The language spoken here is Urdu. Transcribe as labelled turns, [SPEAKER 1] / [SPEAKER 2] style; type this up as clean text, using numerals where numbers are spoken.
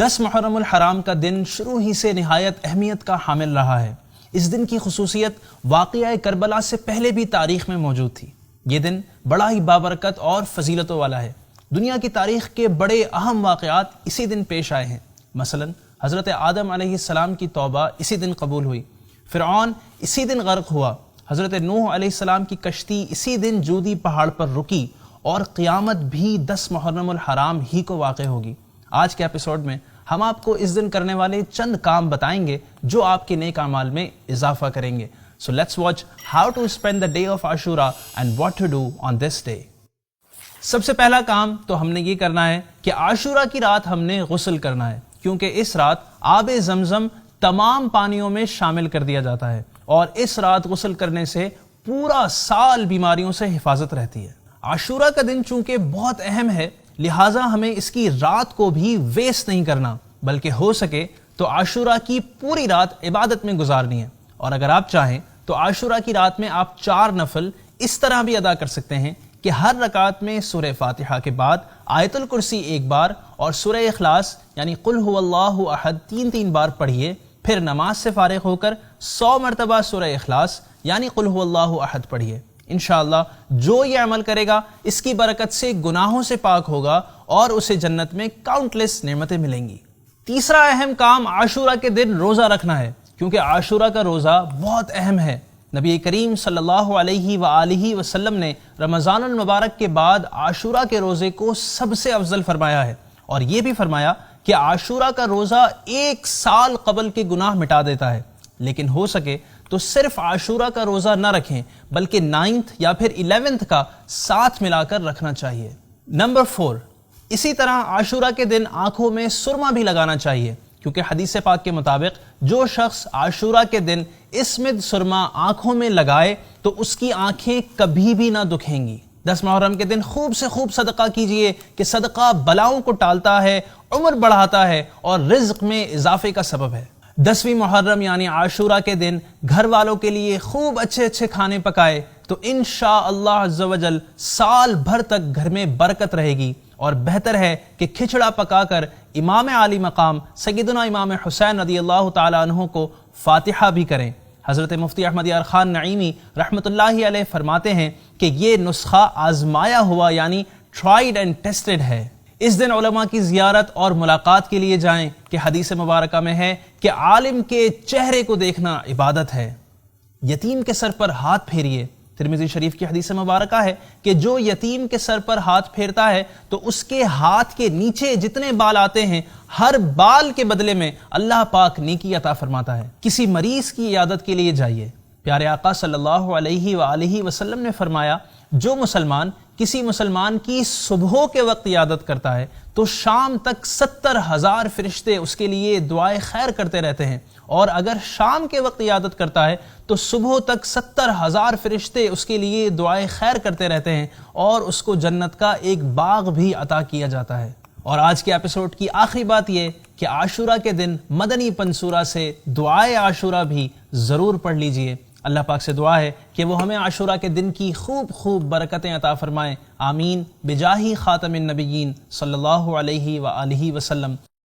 [SPEAKER 1] 10 محرم الحرام کا دن شروع ہی سے نہایت اہمیت کا حامل رہا ہے۔ اس دن کی خصوصیت واقعہ کربلا سے پہلے بھی تاریخ میں موجود تھی۔ یہ دن بڑا ہی بابرکت اور فضیلتوں والا ہے۔ دنیا کی تاریخ کے بڑے اہم واقعات اسی دن پیش آئے ہیں۔ مثلا حضرت آدم علیہ السلام کی توبہ اسی دن قبول ہوئی، فرعون اسی دن غرق ہوا، حضرت نوح علیہ السلام کی کشتی اسی دن جودی پہاڑ پر رکی، اور قیامت بھی 10 محرم الحرام ہی کو واقع ہوگی۔ آج کے ایپیسوڈ میں ہم آپ کو اس دن کرنے والے چند کام بتائیں گے جو آپ کے نیک اعمال میں اضافہ کریں گے۔ So let's watch how to spend the day of Ashura and what to do on this day۔ سب سے پہلا کام تو ہم نے یہ کرنا ہے کہ عاشورہ کی رات ہم نے غسل کرنا ہے، کیونکہ اس رات آب زمزم تمام پانیوں میں شامل کر دیا جاتا ہے، اور اس رات غسل کرنے سے پورا سال بیماریوں سے حفاظت رہتی ہے۔ عاشورہ کا دن چونکہ بہت اہم ہے، لہٰذا ہمیں اس کی رات کو بھی ویسٹ نہیں کرنا، بلکہ ہو سکے تو عاشورہ کی پوری رات عبادت میں گزارنی ہے۔ اور اگر آپ چاہیں تو عاشورہ کی رات میں آپ 4 نفل اس طرح بھی ادا کر سکتے ہیں کہ ہر رکعت میں سورہ فاتحہ کے بعد آیت الکرسی 1 بار اور سورہ اخلاص یعنی قل هو اللہ احد 3 بار پڑھیے، پھر نماز سے فارغ ہو کر 100 مرتبہ سورہ اخلاص یعنی قل هو اللہ احد پڑھیے۔ انشاءاللہ جو یہ عمل کرے گا اس کی برکت سے گناہوں سے پاک ہوگا اور اسے جنت میں کاؤنٹلیس نعمتیں ملیں گی۔ تیسرا اہم کام عاشورہ کے دن روزہ رکھنا ہے، کیونکہ عاشورہ کا روزہ بہت اہم ہے۔ نبی کریم صلی اللہ علیہ وآلہ وسلم نے رمضان المبارک کے بعد عاشورہ کے روزے کو سب سے افضل فرمایا ہے، اور یہ بھی فرمایا کہ عاشورہ کا روزہ 1 سال قبل کے گناہ مٹا دیتا ہے۔ لیکن ہو سکے تو صرف عاشورہ کا روزہ نہ رکھیں، بلکہ 9 یا پھر 11 کا ساتھ ملا کر رکھنا چاہیے۔ نمبر 4، اسی طرح عاشورہ کے دن آنکھوں میں سرما بھی لگانا چاہیے، کیونکہ حدیث پاک کے مطابق جو شخص عاشورہ کے دن اسمد سرما آنکھوں میں لگائے تو اس کی آنکھیں کبھی بھی نہ دکھیں گی۔ 10 محرم کے دن خوب سے خوب صدقہ کیجئے کہ صدقہ بلاؤں کو ٹالتا ہے، عمر بڑھاتا ہے اور رزق میں اضافے کا سبب ہے۔ 10ویں محرم یعنی عاشورہ کے دن گھر والوں کے لیے خوب اچھے کھانے پکائے تو انشاءاللہ عز و جل سال بھر تک گھر میں برکت رہے گی، اور بہتر ہے کہ کھچڑا پکا کر امام عالی مقام سیدنا امام حسین رضی اللہ تعالیٰ عنہ کو فاتحہ بھی کریں۔ حضرت مفتی احمد یار خان نعیمی رحمۃ اللہ علیہ فرماتے ہیں کہ یہ نسخہ آزمایا ہوا یعنی ٹرائیڈ اینڈ ٹیسٹڈ ہے۔ اس دن علماء کی زیارت اور ملاقات کے لیے جائیں کہ حدیث مبارکہ میں ہے کہ عالم کے چہرے کو دیکھنا عبادت ہے۔ یتیم کے سر پر ہاتھ پھیریے۔ ترمذی شریف کی حدیث مبارکہ ہے کہ جو یتیم کے سر پر ہاتھ پھیرتا ہے تو اس کے ہاتھ کے نیچے جتنے بال آتے ہیں ہر بال کے بدلے میں اللہ پاک نیکی عطا فرماتا ہے۔ کسی مریض کی عیادت کے لیے جائیے۔ پیارے آقا صلی اللہ علیہ وآلہ وسلم نے فرمایا جو مسلمان کسی مسلمان کی صبح کے وقت عیادت کرتا ہے تو شام تک 70,000 فرشتے اس کے لیے دعائے خیر کرتے رہتے ہیں، اور اگر شام کے وقت عیادت کرتا ہے تو صبح تک 70,000 فرشتے اس کے لیے دعائے خیر کرتے رہتے ہیں، اور اس کو جنت کا ایک باغ بھی عطا کیا جاتا ہے۔ اور آج کے ایپیسوڈ کی آخری بات یہ کہ عاشورہ کے دن مدنی پنسورہ سے دعائے عاشورہ بھی ضرور پڑھ لیجئے۔ اللہ پاک سے دعا ہے کہ وہ ہمیں عاشورہ کے دن کی خوب برکتیں عطا فرمائیں۔ آمین بجاہ خاتم النبیین صلی اللہ علیہ وآلہ وسلم۔